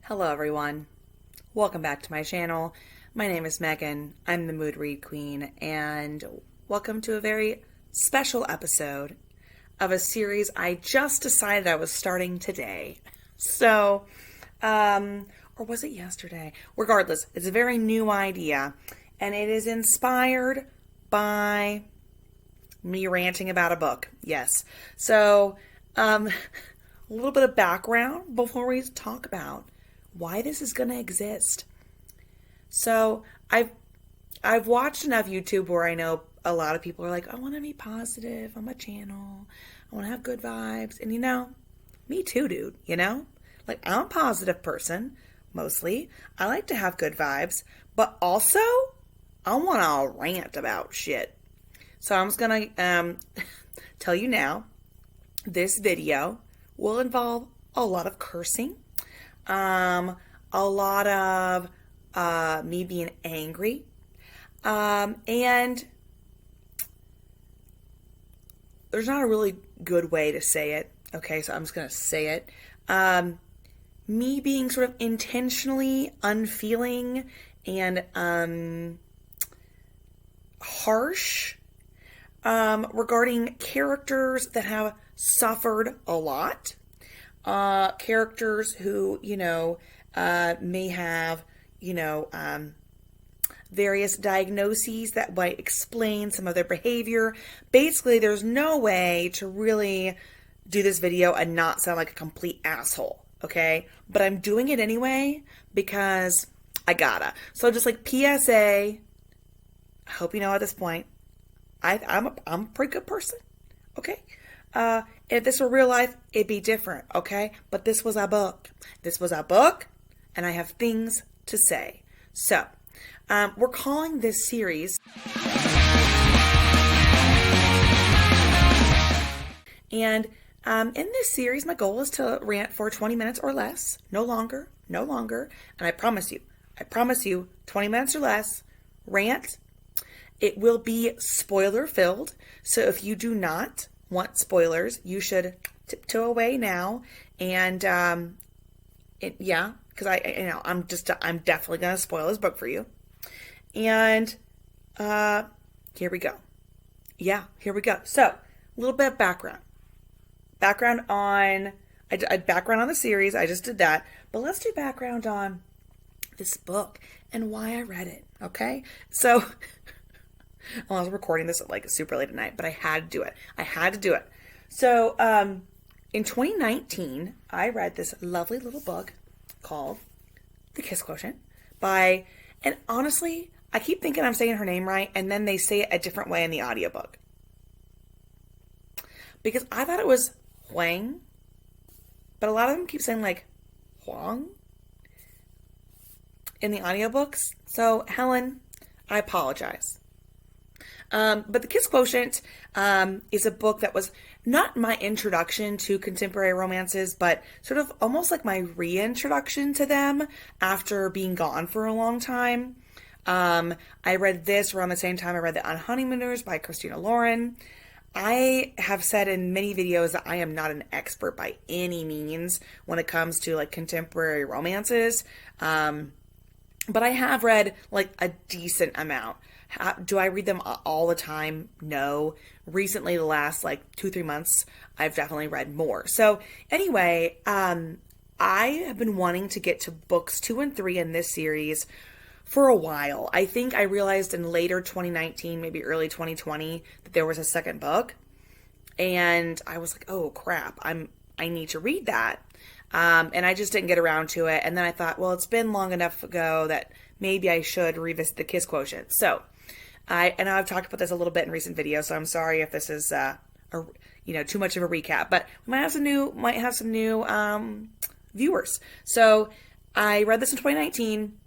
Hello everyone, welcome back to my channel. My name is Megan, I'm the Mood Read Queen, and welcome to a very special episode of a series I just decided I was starting today. Or was it yesterday? Regardless, it's a very new idea, and it is inspired by me ranting about a book. Yes. A little bit of background before we talk about why this is going to exist. So I've watched enough YouTube where I know a lot of people are like, I want to be positive on my channel. I want to have good vibes. And me too, dude, Like, I'm a positive person, mostly. I like to have good vibes, but also I want to rant about shit. So I'm just going to tell you now, this video will involve a lot of cursing, a lot of me being angry, and there's not a really good way to say it. Okay, so I'm just going to say it. Me being sort of intentionally unfeeling and harsh regarding characters that have suffered a lot. Characters who, may have, various diagnoses that might explain some of their behavior. Basically, there's no way to really do this video and not sound like a complete asshole, okay? But I'm doing it anyway because I gotta. So just like PSA, I hope you know at this point, I'm a pretty good person, okay? If this were real life, it'd be different, okay? But this was a book. This was a book, and I have things to say. So, we're calling this series, and in this series, my goal is to rant for 20 minutes or less, no longer, and I promise you, 20 minutes or less, rant. It will be spoiler filled, so if you do not want spoilers, you should tiptoe away now. And because I'm definitely gonna spoil this book for you. And here we go. Here we go. So a little bit of background on background on the series. I just did that, but let's do background on this book and why I read it. Okay, so. I was recording this at like super late at night, but I had to do it. So, in 2019, I read this lovely little book called The Kiss Quotient and honestly, I keep thinking I'm saying her name right, and then they say it a different way in the audiobook. Because I thought it was Huang, but a lot of them keep saying like Huang in the audiobooks. So, Helen, I apologize. But The Kiss Quotient is a book that was not my introduction to contemporary romances, but sort of almost like my reintroduction to them after being gone for a long time. I read this around the same time I read The Honeymooners by Katrina. I have said in many videos that I am not an expert by any means when it comes to like contemporary romances, but I have read like a decent amount. Do I read them all the time? No. Recently, the last like 2-3 months, I've definitely read more. So anyway, I have been wanting to get to books 2 and 3 in this series for a while. I think I realized in later 2019, maybe early 2020, that there was a second book. And I was like, oh crap, I need to read that. And I just didn't get around to it. And then I thought, well, it's been long enough ago that maybe I should revisit The Kiss Quotient. So I know I've talked about this a little bit in recent videos, so I'm sorry if this is too much of a recap, but we might have some new viewers. So I read this in 2019,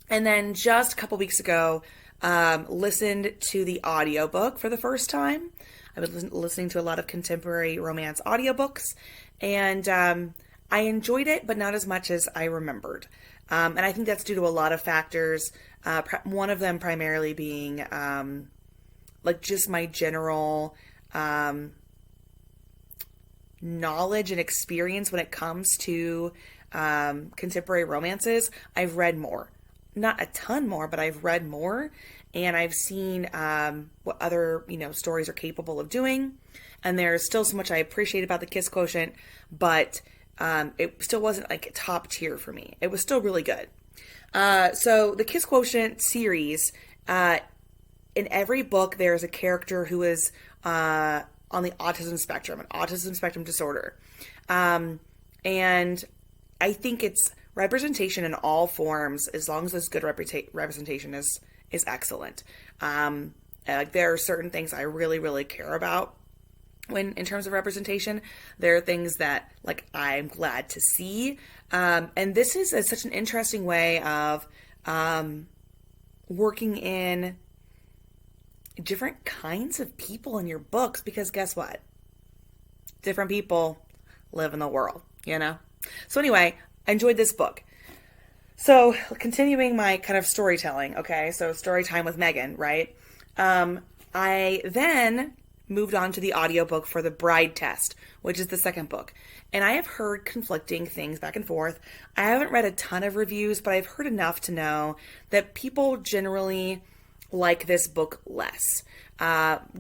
and then just a couple weeks ago, listened to the audiobook for the first time. I've been listening to a lot of contemporary romance audiobooks, and I enjoyed it, but not as much as I remembered. And I think that's due to a lot of factors. One of them primarily being like just my general knowledge and experience when it comes to contemporary romances, I've read more. Not a ton more, but I've read more, and I've seen what other, stories are capable of doing. And there's still so much I appreciate about the Kiss Quotient, but it still wasn't like top tier for me. It was still really good. So the Kiss Quotient series, in every book, there's a character who is on the autism spectrum, an autism spectrum disorder. And I think it's representation in all forms, as long as it's good representation, is excellent. There are certain things I really, really care about when in terms of representation. There are things that I'm glad to see. And this is such an interesting way of working in different kinds of people in your books, because guess what? Different people live in the world, So anyway, I enjoyed this book. So continuing my kind of storytelling, okay? So story time with Megan, right? I then moved on to the audiobook for The Bride Test, which is the second book. And I have heard conflicting things back and forth. I haven't read a ton of reviews, but I've heard enough to know that people generally like this book less.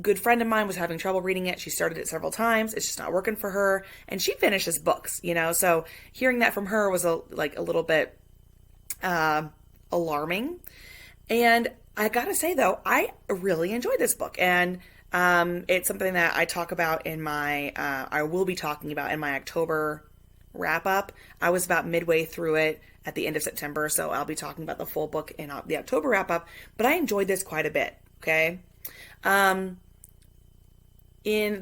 Good friend of mine was having trouble reading it. She started it several times. It's just not working for her. And she finishes books, So hearing that from her was a little bit alarming. And I gotta say though, I really enjoyed this book. And it's something that I talk about in my, I will be talking about in my October wrap up. I was about midway through it at the end of September, so I'll be talking about the full book in the October wrap up, but I enjoyed this quite a bit, okay? In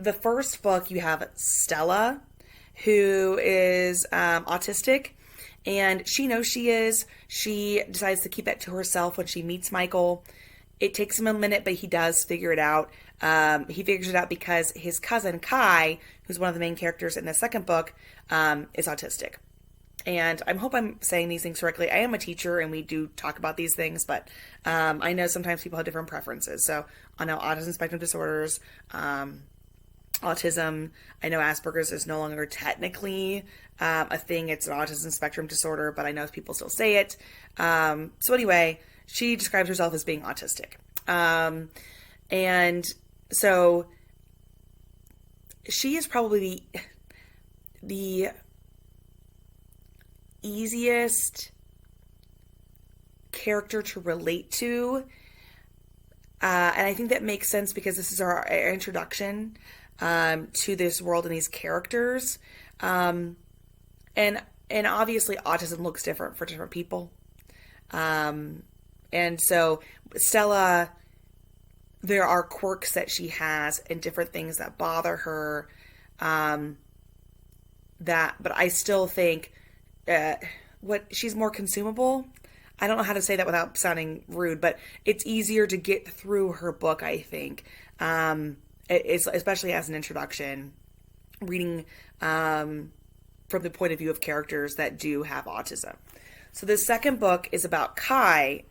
the first book, you have Stella, who is autistic, and she knows she is. She decides to keep that to herself when she meets Michael. It takes him a minute, but he does figure it out. He figures it out because his cousin Kai, who's one of the main characters in the second book, is autistic. And I hope I'm saying these things correctly. I am a teacher and we do talk about these things, but I know sometimes people have different preferences. So I know autism spectrum disorders, autism. I know Asperger's is no longer technically a thing. It's an autism spectrum disorder, but I know people still say it. So anyway, she describes herself as being autistic. And so she is probably the easiest character to relate to. And I think that makes sense because this is our introduction to this world and these characters. And obviously autism looks different for different people. And so Stella, there are quirks that she has and different things that bother her. But I still think she's more consumable. I don't know how to say that without sounding rude, but it's easier to get through her book, I think. Especially as an introduction, reading from the point of view of characters that do have autism. So the second book is about Kai,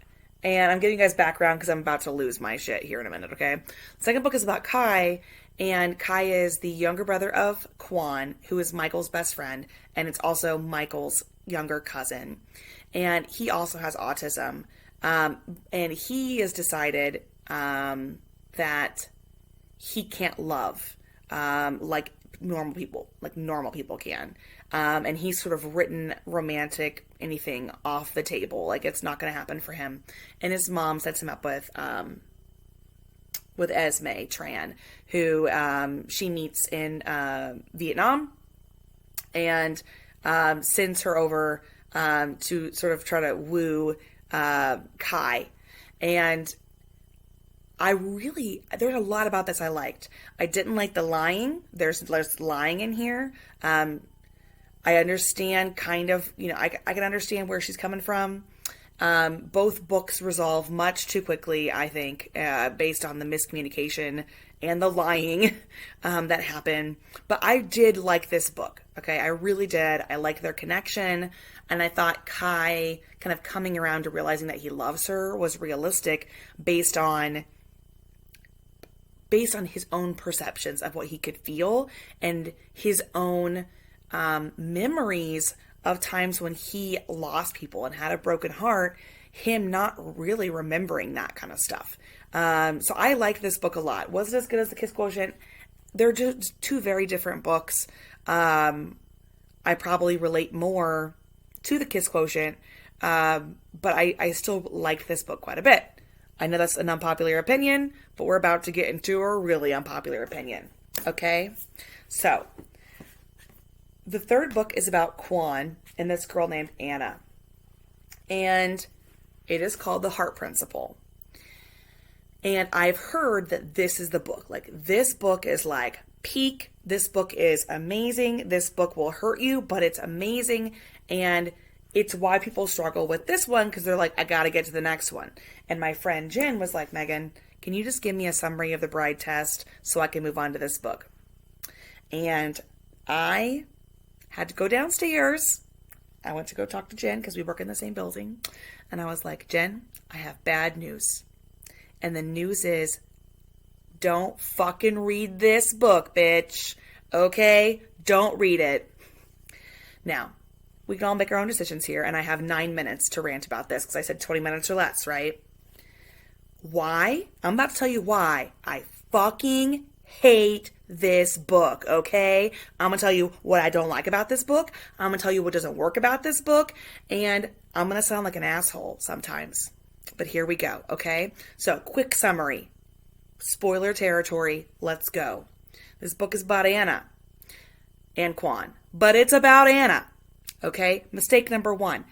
and I'm giving you guys background because I'm about to lose my shit here in a minute, okay? The second book is about Kai, and Kai is the younger brother of Kwan, who is Michael's best friend, and it's also Michael's younger cousin. And he also has autism. And he has decided that he can't love like normal people can. And he's sort of written romantic anything off the table. Like, it's not going to happen for him. And his mom sets him up with Esme Tran, who she meets in Vietnam, and sends her over to sort of try to woo Kai. And there's a lot about this I liked. I didn't like the lying. There's lying in here. I understand kind of, I can understand where she's coming from. Both books resolve much too quickly, I think, based on the miscommunication and the lying that happened. But I did like this book, okay? I really did. I liked their connection, and I thought Kai kind of coming around to realizing that he loves her was realistic based on his own perceptions of what he could feel and his own memories of times when he lost people and had a broken heart, him not really remembering that kind of stuff. So I like this book a lot. Was it as good as The Kiss Quotient? They're just two very different books. I probably relate more to The Kiss Quotient, but I still like this book quite a bit. I know that's an unpopular opinion, but we're about to get into a really unpopular opinion. Okay? So, the third book is about Quan and this girl named Anna. And it is called The Heart Principle. And I've heard that this is the book. Like, this book is like peak. This book is amazing. This book will hurt you, but it's amazing. And it's why people struggle with this one, because they're like, I gotta get to the next one. And my friend Jen was like, Megan, can you just give me a summary of the bride test so I can move on to this book? And I had to go downstairs. I went to go talk to Jen because we work in the same building. And I was like, Jen, I have bad news. And the news is, don't fucking read this book, bitch. Okay? Don't read it. Now, we can all make our own decisions here, and I have 9 minutes to rant about this because I said 20 minutes or less, right? Why? I'm about to tell you why I fucking hate this book, okay? I'm going to tell you what I don't like about this book. I'm going to tell you what doesn't work about this book, and I'm going to sound like an asshole sometimes. But here we go, okay? So, quick summary. Spoiler territory, let's go. This book is about Anna and Quan, but it's about Anna. Okay, mistake number one.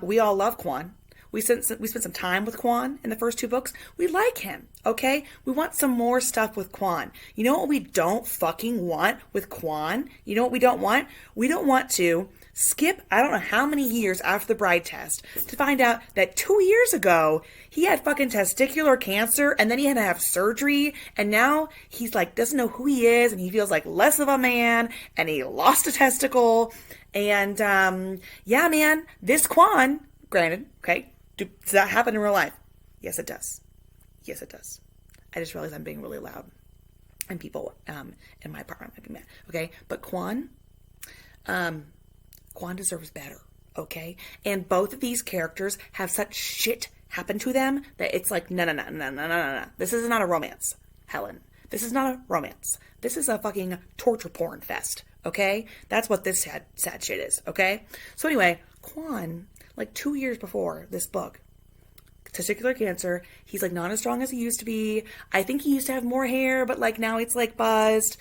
We all love Quan. We spent some time with Quan in the first two books. We like him, okay? We want some more stuff with Quan. You know what we don't fucking want with Quan? You know what we don't want? We don't want to skip, I don't know how many years after the bride test to find out that 2 years ago, he had fucking testicular cancer and then he had to have surgery and now he's like, doesn't know who he is and he feels like less of a man and he lost a testicle. And, yeah, man, this Quan, granted, okay, does that happen in real life? Yes, it does. Yes, it does. I just realized I'm being really loud and people, in my apartment might be mad, okay? But Quan deserves better, okay? And both of these characters have such shit happen to them that it's like, no. This is not a romance, Helen. This is not a romance. This is a fucking torture porn fest, okay? That's what this sad shit is, okay? So anyway, Quan, like 2 years before this book, testicular cancer, he's like not as strong as he used to be. I think he used to have more hair, but like now it's like buzzed.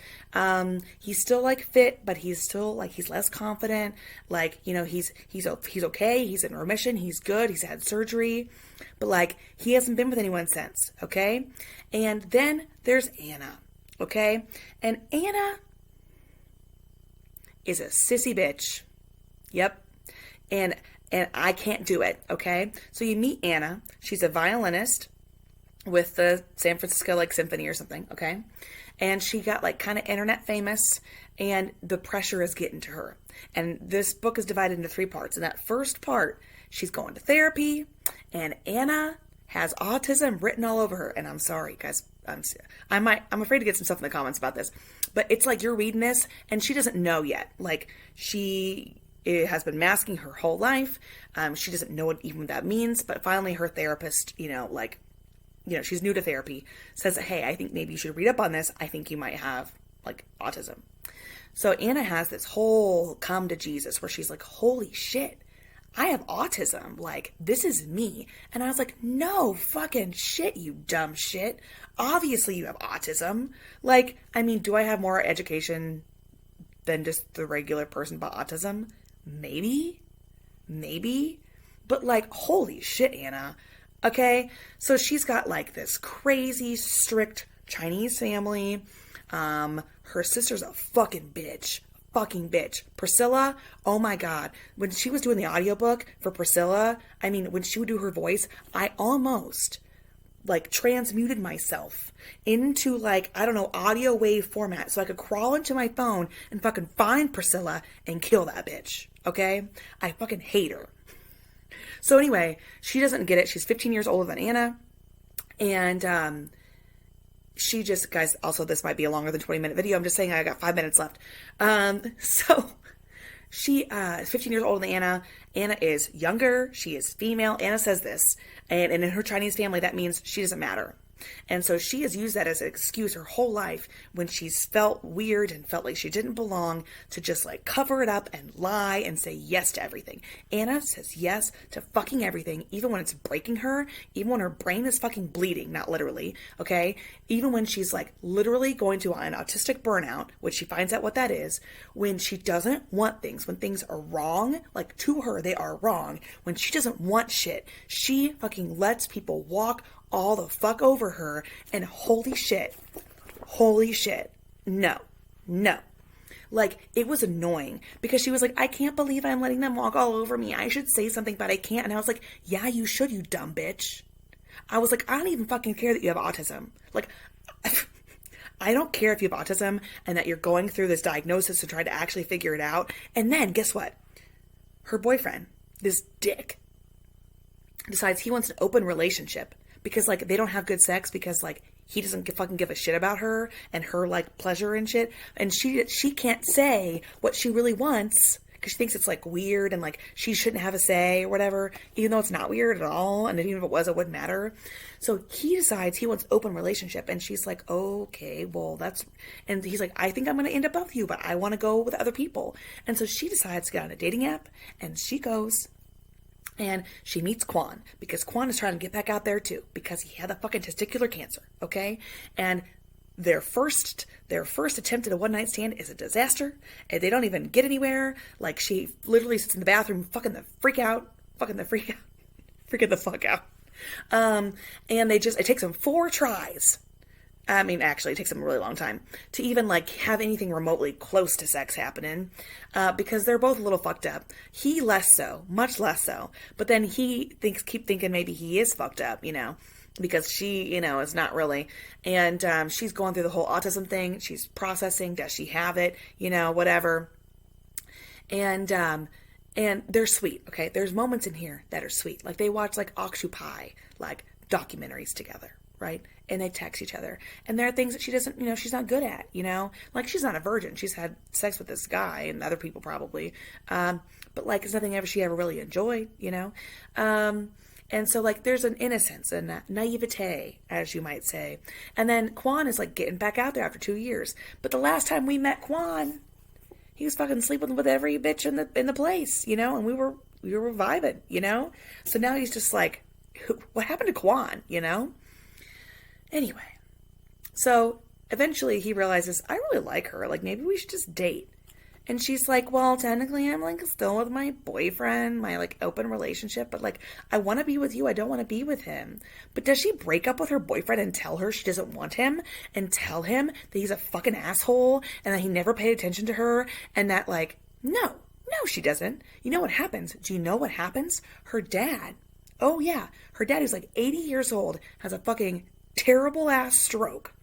He's still like fit, but he's still like, he's less confident. Like, you know, he's okay. He's in remission. He's good. He's had surgery, but like he hasn't been with anyone since. Okay. And then there's Anna. Okay. And Anna is a sissy bitch. Yep. And I can't do it, okay? So you meet Anna. She's a violinist with the San Francisco, like, Symphony or something, okay? And she got, like, kind of internet famous, and the pressure is getting to her. And this book is divided into 3 parts. In that first part, she's going to therapy, and Anna has autism written all over her. And I'm sorry, guys. I'm afraid to get some stuff in the comments about this. But it's like you're reading this, and she doesn't know yet. Like, it has been masking her whole life. She doesn't know what even that means, but finally her therapist, she's new to therapy, says, hey, I think maybe you should read up on this. I think you might have, like, autism. So Anna has this whole come to Jesus where she's like, holy shit, I have autism. Like, this is me. And I was like, no fucking shit, you dumb shit. Obviously you have autism. Like, I mean, do I have more education than just the regular person about autism? Maybe, but like, holy shit, Anna. Okay, so she's got like this crazy, strict Chinese family. Her sister's a fucking bitch. Priscilla, oh my God. When she was doing the audiobook for Priscilla, I mean, when she would do her voice, I almost like transmuted myself into like, I don't know, audio wave format so I could crawl into my phone and fucking find Priscilla and kill that bitch. Okay? I fucking hate her. So anyway, she doesn't get it. She's 15 years older than Anna. And she just, guys, also this might be a longer than 20-minute video. I'm just saying I got 5 minutes left. So she is 15 years older than Anna. Anna is younger. She is female. Anna says this. And in her Chinese family, that means she doesn't matter. And so she has used that as an excuse her whole life when she's felt weird and felt like she didn't belong to just like cover it up and lie and say yes to everything. Anna says yes to fucking everything, even when it's breaking her, even when her brain is fucking bleeding, not literally, okay? Even when she's like literally going to an autistic burnout, which she finds out what that is, when she doesn't want things, when things are wrong, like to her, they are wrong. When she doesn't want shit, she fucking lets people walk all the fuck over her, and holy shit, no. Like, it was annoying because she was like, I can't believe I'm letting them walk all over me. I should say something, but I can't. And I was like, yeah, you should, you dumb bitch. I was like, I don't even fucking care that you have autism. Like, I don't care if you have autism and that you're going through this diagnosis to try to actually figure it out. And then, guess what? Her boyfriend, this dick, decides he wants an open relationship. Because, like, they don't have good sex because, like, he doesn't fucking give a shit about her and her, like, pleasure and shit. And she can't say what she really wants because she thinks it's, like, weird and, like, she shouldn't have a say or whatever, even though it's not weird at all. And even if it was, it wouldn't matter. So he decides he wants open relationship. And she's like, okay, well, that's... And he's like, I think I'm going to end up with you, but I want to go with other people. And so she decides to get on a dating app and she goes... And she meets Quan because Quan is trying to get back out there too because he had the fucking testicular cancer, okay? And their first attempt at a one-night stand is a disaster, and they don't even get anywhere. Like, she literally sits in the bathroom freaking the fuck out. And it takes them 4 tries. I mean, actually, it takes them a really long time to even, like, have anything remotely close to sex happening, because they're both a little fucked up. He less so, much less so. But then he keep thinking maybe he is fucked up, you know, because she, you know, is not really. And she's going through the whole autism thing. She's processing. Does she have it? You know, whatever. And they're sweet, okay? There's moments in here that are sweet. Like, they watch, like, Octopi, like, documentaries together. Right? And they text each other. And there are things that she doesn't, you know, she's not good at, you know? Like, she's not a virgin. She's had sex with this guy and other people probably. But, like, it's nothing she ever really enjoyed, you know? And so, like, there's an innocence and naivete, as you might say. And then Quan is, like, getting back out there after 2 years. But the last time we met Quan, he was fucking sleeping with every bitch in the place, you know? And we were vibing, you know? So now he's just like, what happened to Quan, you know? Anyway, so eventually he realizes, I really like her. Like, maybe we should just date. And she's like, well, technically I'm, like, still with my boyfriend, my, like, open relationship. But, like, I want to be with you. I don't want to be with him. But does she break up with her boyfriend and tell her she doesn't want him? And tell him that he's a fucking asshole and that he never paid attention to her? And that, like, no, she doesn't. You know what happens? Do you know what happens? Her dad. Oh, yeah. Her dad, who's, like, 80 years old, has a fucking... terrible ass stroke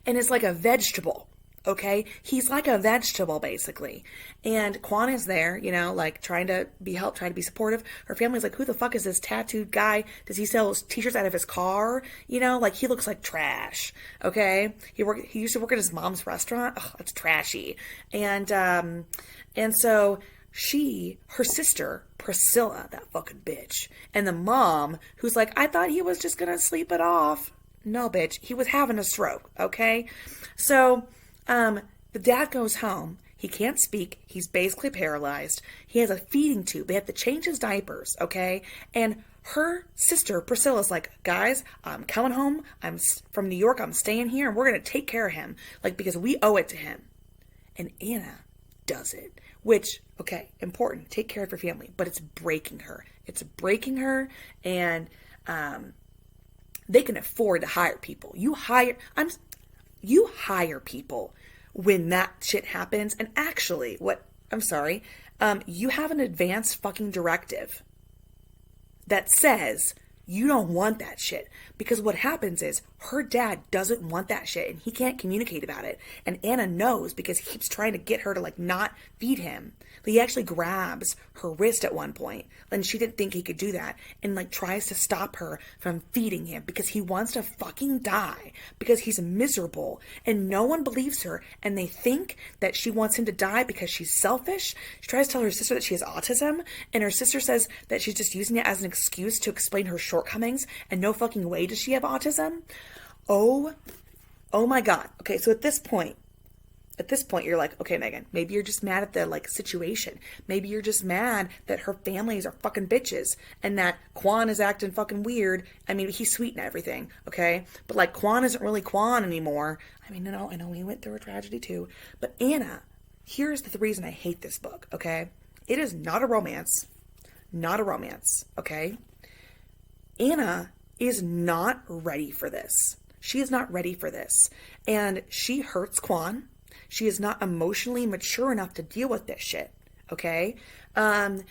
and is like a vegetable, okay? He's like a vegetable basically. And Quan is there, you know, like trying to be supportive. Her family's like, who the fuck is this tattooed guy? Does he sell t-shirts out of his car? You know, like, he looks like trash, okay? He used to work at his mom's restaurant. Oh, it's trashy. And so her sister, Priscilla, that fucking bitch, and the mom, who's like, I thought he was just gonna sleep it off. No, bitch, he was having a stroke, okay? So, the dad goes home. He can't speak. He's basically paralyzed. He has a feeding tube. They have to change his diapers, okay? And her sister, Priscilla's like, guys, I'm coming home. I'm from New York. I'm staying here, and we're gonna take care of him, like, because we owe it to him. And Anna does it. Which, okay, important. Take care of your family. But it's breaking her. And they can afford to hire people. You hire people when that shit happens. And actually, you have an advanced fucking directive that says you don't want that shit. Because what happens is her dad doesn't want that shit and he can't communicate about it. And Anna knows because he keeps trying to get her to like not feed him. He actually grabs her wrist at one point, and she didn't think he could do that, and like tries to stop her from feeding him because he wants to fucking die because he's miserable, and no one believes her, and they think that she wants him to die because she's selfish. She tries to tell her sister that she has autism, and her sister says that she's just using it as an excuse to explain her shortcomings, and no fucking way does she have autism. Oh my God. Okay, so at this point, you're like, okay, Megan, maybe you're just mad at the like situation. Maybe you're just mad that her families are fucking bitches and that Quan is acting fucking weird. I mean, he's sweet and everything, okay? But like Quan isn't really Quan anymore. I mean, I know he went through a tragedy too. But Anna, here's the reason I hate this book, okay? It is not a romance. Not a romance, okay? Anna is not ready for this. She is not ready for this. And she hurts Quan. She is not emotionally mature enough to deal with this shit, okay? And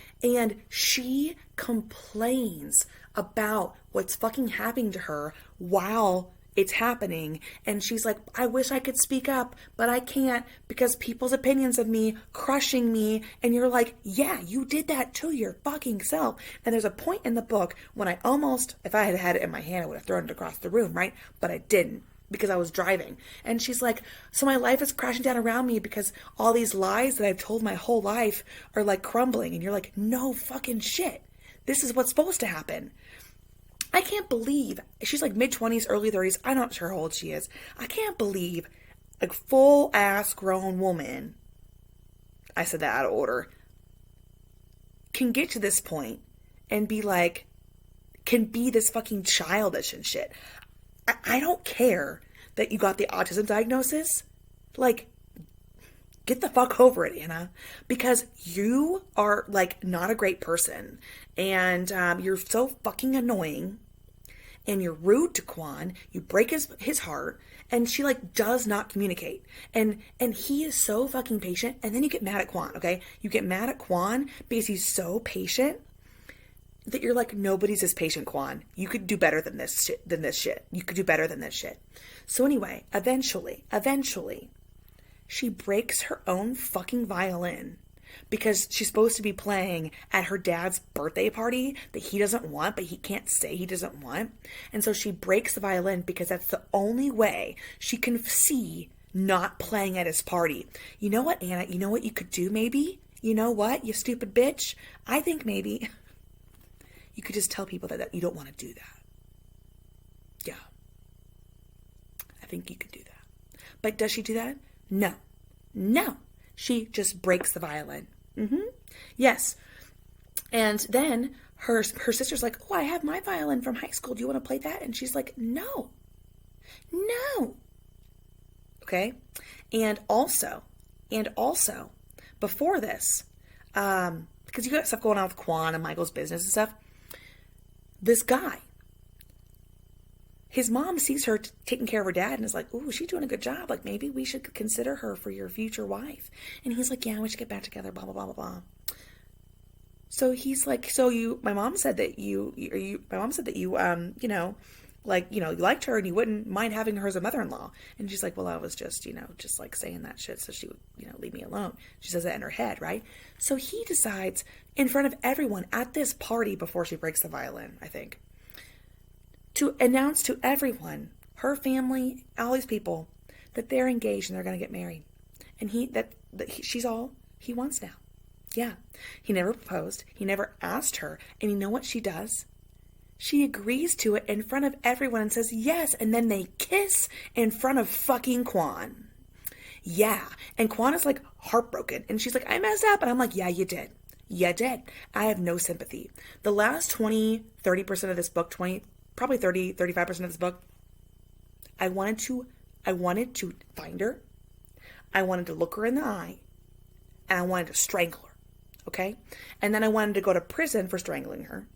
she complains about what's fucking happening to her while it's happening. And she's like, I wish I could speak up, but I can't because people's opinions of me crushing me. And you're like, yeah, you did that to your fucking self. And there's a point in the book when I almost, if I had had it in my hand, I would have thrown it across the room, right? But I didn't, because I was driving. And she's like, so my life is crashing down around me because all these lies that I've told my whole life are like crumbling. And you're like, no fucking shit. This is what's supposed to happen. I can't believe, she's like mid-20s, early 30s. I'm not sure how old she is. I can't believe a full-ass grown woman, I said that out of order, can get to this point and be like, can be this fucking childish and shit. I don't care that you got the autism diagnosis. Like, get the fuck over it, Anna. Because you are, like, not a great person. And you're so fucking annoying. And you're rude to Quan. You break his heart. And she, like, does not communicate. And he is so fucking patient. And then you get mad at Quan, okay? You get mad at Quan because he's so patient that you're like, nobody's as patient, Quan. You could do better than this shit. You could do better than this shit. So anyway, eventually, she breaks her own fucking violin because she's supposed to be playing at her dad's birthday party that he doesn't want, but he can't say he doesn't want. And so she breaks the violin because that's the only way she can see not playing at his party. You know what, Anna? You know what you could do maybe? You know what, you stupid bitch? I think maybe you could just tell people that you don't want to do that. Yeah. I think you could do that. But does she do that? No. She just breaks the violin. Yes. And then her sister's like, oh, I have my violin from high school. Do you want to play that? And she's like, no. Okay. And also, before this, because you got stuff going on with Quan and Michael's business and stuff, this guy, his mom sees her taking care of her dad and is like, ooh, she's doing a good job. Like, maybe we should consider her for your future wife. And he's like, yeah, we should get back together, blah, blah, blah, blah, blah. So he's like, my mom said that you liked her and you wouldn't mind having her as a mother-in-law. And she's like, well, I was just like saying that shit so she would, leave me alone. She says that in her head, right? So he decides in front of everyone at this party before she breaks the violin, I think, to announce to everyone, her family, all these people, that they're engaged and they're going to get married. And she's all he wants now. Yeah. He never proposed. He never asked her. And you know what she does? She agrees to it in front of everyone and says yes. And then they kiss in front of fucking Quan. Yeah. And Quan is like heartbroken. And she's like, I messed up. And I'm like, yeah, you did. You did. I have no sympathy. The last 30% of this book, probably 35% of this book, I wanted to find her. I wanted to look her in the eye. And I wanted to strangle her. Okay? And then I wanted to go to prison for strangling her.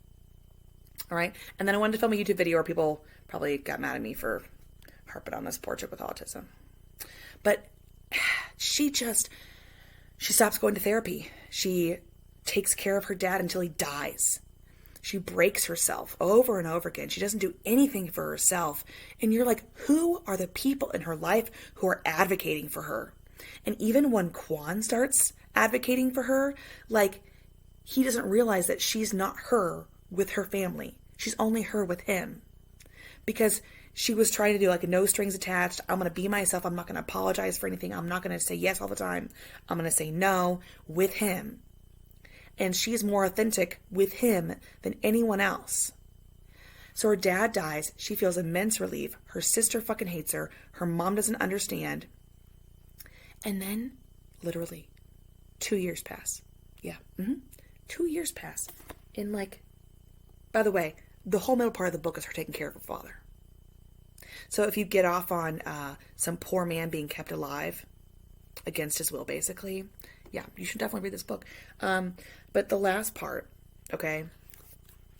All right? And then I wanted to film a YouTube video where people probably got mad at me for harping on this poor chick with autism. But she stops going to therapy. She takes care of her dad until he dies. She breaks herself over and over again. She doesn't do anything for herself. And you're like, who are the people in her life who are advocating for her? And even when Quan starts advocating for her, like, he doesn't realize that she's not her with her family. She's only her with him. Because she was trying to do like a no strings attached. I'm going to be myself. I'm not going to apologize for anything. I'm not going to say yes all the time. I'm going to say no with him. And she's more authentic with him than anyone else. So her dad dies. She feels immense relief. Her sister fucking hates her. Her mom doesn't understand. And then, literally, 2 years pass. Yeah. 2 years pass. And like, by the way, the whole middle part of the book is her taking care of her father. So if you get off on some poor man being kept alive against his will, basically, yeah, you should definitely read this book. But the last part, okay,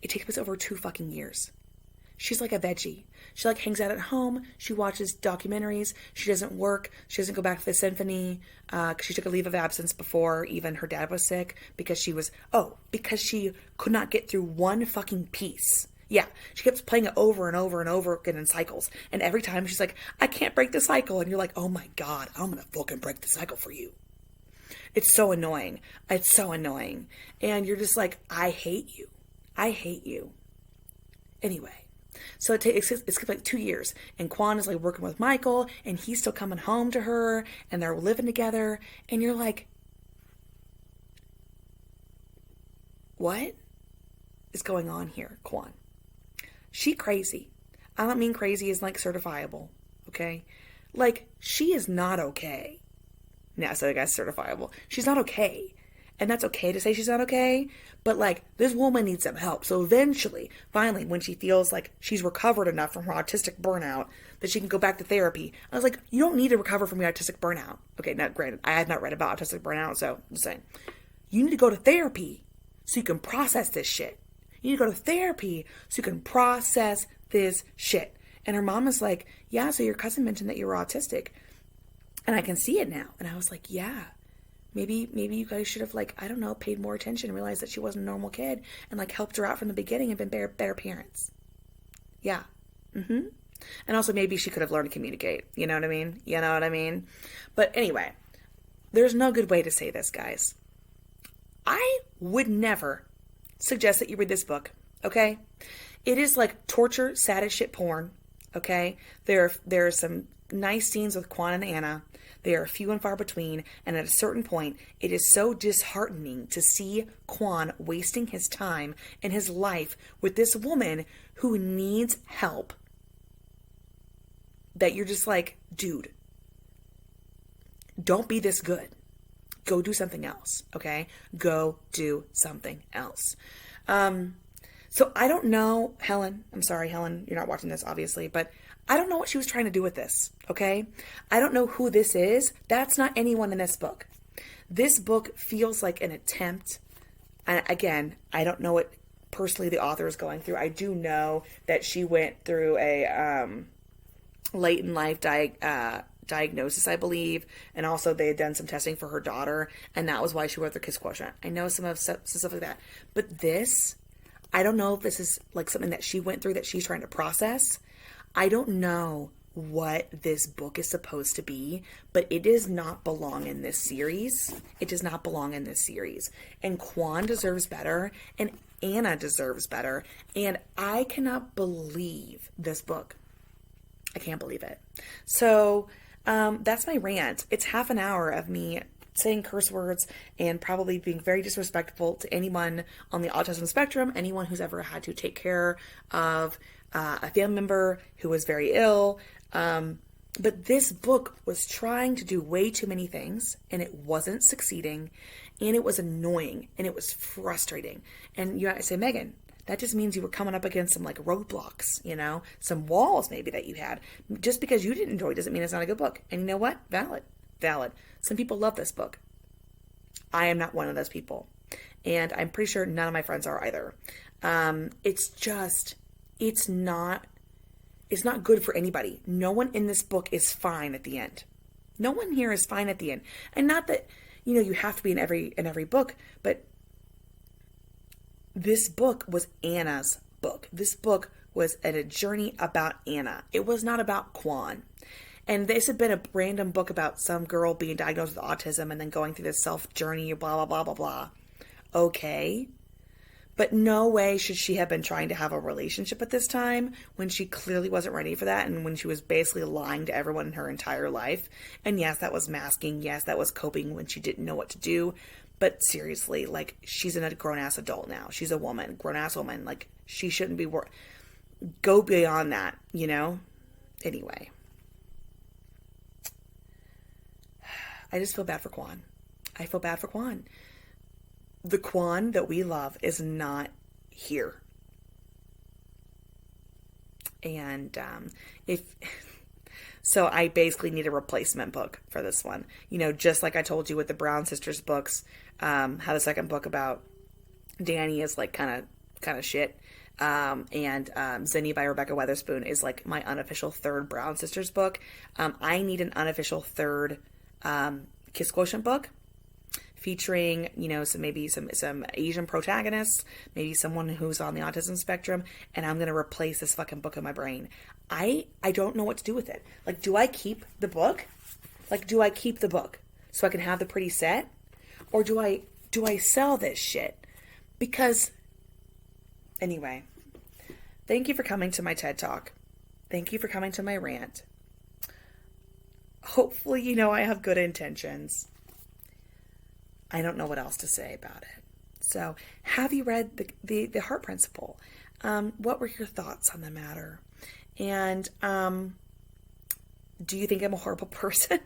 it takes place over 2 fucking years. She's like a veggie. She like hangs out at home. She watches documentaries. She doesn't work. She doesn't go back to the symphony because she took a leave of absence before even her dad was sick because she could not get through one fucking piece. Yeah, she kept playing it over and over and over again in cycles. And every time she's like, I can't break the cycle. And you're like, oh my God, I'm going to fucking break the cycle for you. It's so annoying. It's so annoying. And you're just like, I hate you. I hate you. Anyway. So it's like 2 years, and Quan is like working with Michael, and he's still coming home to her, and they're living together, and you're like, what is going on here, Quan? She crazy. I don't mean crazy as like certifiable, okay? Like, she is not okay. Now, so I guess certifiable. She's not okay. And that's okay to say she's not okay, but like, this woman needs some help. So eventually, finally, when she feels like she's recovered enough from her autistic burnout that she can go back to therapy, I was like, you don't need to recover from your autistic burnout. Okay, now granted, I had not read about autistic burnout, so I'm just saying, you need to go to therapy so you can process this shit. You need to go to therapy so you can process this shit. And her mom is like, yeah, so your cousin mentioned that you were autistic, and I can see it now. And I was like, yeah. Maybe you guys should have, like, I don't know, paid more attention and realized that she wasn't a normal kid and, like, helped her out from the beginning and been better parents. Yeah. And also maybe she could have learned to communicate. You know what I mean? You know what I mean? But anyway, there's no good way to say this, guys. I would never suggest that you read this book, okay? It is, like, torture, sad as shit porn, okay? There are some nice scenes with Quan and Anna. They are few and far between, and at a certain point, it is so disheartening to see Quan wasting his time and his life with this woman who needs help that you're just like, dude, don't be this good. Go do something else, okay? Go do something else. So I don't know, Helen. I'm sorry, Helen, you're not watching this, obviously, but I don't know what she was trying to do with this, okay? I don't know who this is. That's not anyone in this book. This book feels like an attempt. And again, I don't know what personally the author is going through. I do know that she went through a late in life diagnosis, I believe, and also they had done some testing for her daughter, and that was why she wrote the kiss quotient. I know some stuff like that. But this, I don't know if this is like something that she went through that she's trying to process. I don't know what this book is supposed to be, but it does not belong in this series. It does not belong in this series. And Quan deserves better, and Anna deserves better, and I cannot believe this book. I can't believe it. So that's my rant. It's half an hour of me saying curse words and probably being very disrespectful to anyone on the autism spectrum, anyone who's ever had to take care of a family member who was very ill. But this book was trying to do way too many things, and it wasn't succeeding, and it was annoying, and it was frustrating. And you say, Megan, that just means you were coming up against some like roadblocks, you know, some walls maybe that you had. Just because you didn't enjoy it doesn't mean it's not a good book. And you know what? Valid. Some people love this book. I am not one of those people. And I'm pretty sure none of my friends are either. It's not good for anybody. No one in this book is fine at the end. No one here is fine at the end. And not that, you have to be in every book, but This book was Anna's book. This book was a journey about Anna. It was not about Quan. And this had been a random book about some girl being diagnosed with autism and then going through this self journey, blah, blah, blah, blah, blah. Okay. But no way should she have been trying to have a relationship at this time when she clearly wasn't ready for that and when she was basically lying to everyone in her entire life. And yes, that was masking. Yes, that was coping when she didn't know what to do. But seriously, like, she's a grown-ass adult now. She's a woman, grown-ass woman. Like, she shouldn't be go beyond that, you know? Anyway. I just feel bad for Quan. I feel bad for Quan. The Quan that we love is not here. And so I basically need a replacement book for this one. You know, just like I told you with the Brown Sisters books, how the second book about Danny is like kind of shit. And Zinni by Rebecca Weatherspoon is like my unofficial third Brown Sisters book. I need an unofficial third Kiss Quotient book featuring, you know, some Asian protagonists, maybe someone who's on the autism spectrum, and I'm going to replace this fucking book in my brain. I don't know what to do with it. Like, do I keep the book? Like, do I keep the book so I can have the pretty set? Or do I sell this shit? Because, anyway, thank you for coming to my TED Talk. Thank you for coming to my rant. Hopefully, you know I have good intentions. I don't know what else to say about it. So, have you read the Heart Principle? What were your thoughts on the matter? And do you think I'm a horrible person?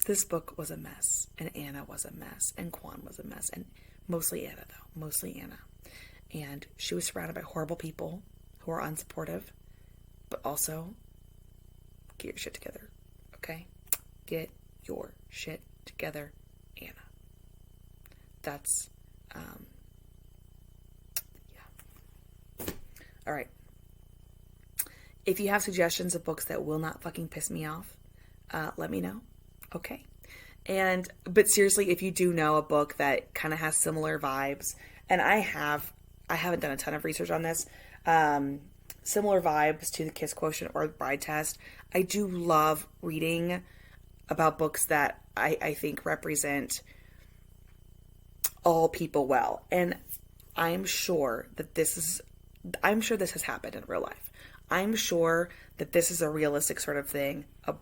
This book was a mess, and Anna was a mess, and Quan was a mess, and mostly Anna, though. Mostly Anna. And she was surrounded by horrible people who are unsupportive, but also, get your shit together, okay? Get your shit together, Anna. That's, yeah. All right. If you have suggestions of books that will not fucking piss me off, let me know. Okay. But seriously, if you do know a book that kind of has similar vibes, and I haven't done a ton of research on this, similar vibes to the Kiss Quotient or the Bride Test, I do love reading about books that I think represent all people well. And I'm sure this has happened in real life. I'm sure that this is a realistic sort of thing, a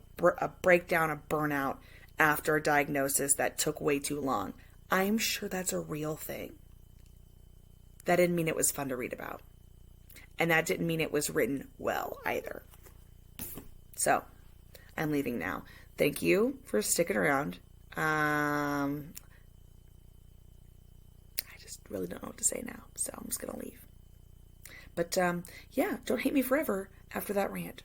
breakdown, a burnout after a diagnosis that took way too long. I'm sure that's a real thing. That didn't mean it was fun to read about. And that didn't mean it was written well either. So, I'm leaving now. Thank you for sticking around. I just really don't know what to say now, so I'm just going to leave. But, yeah, don't hate me forever after that rant.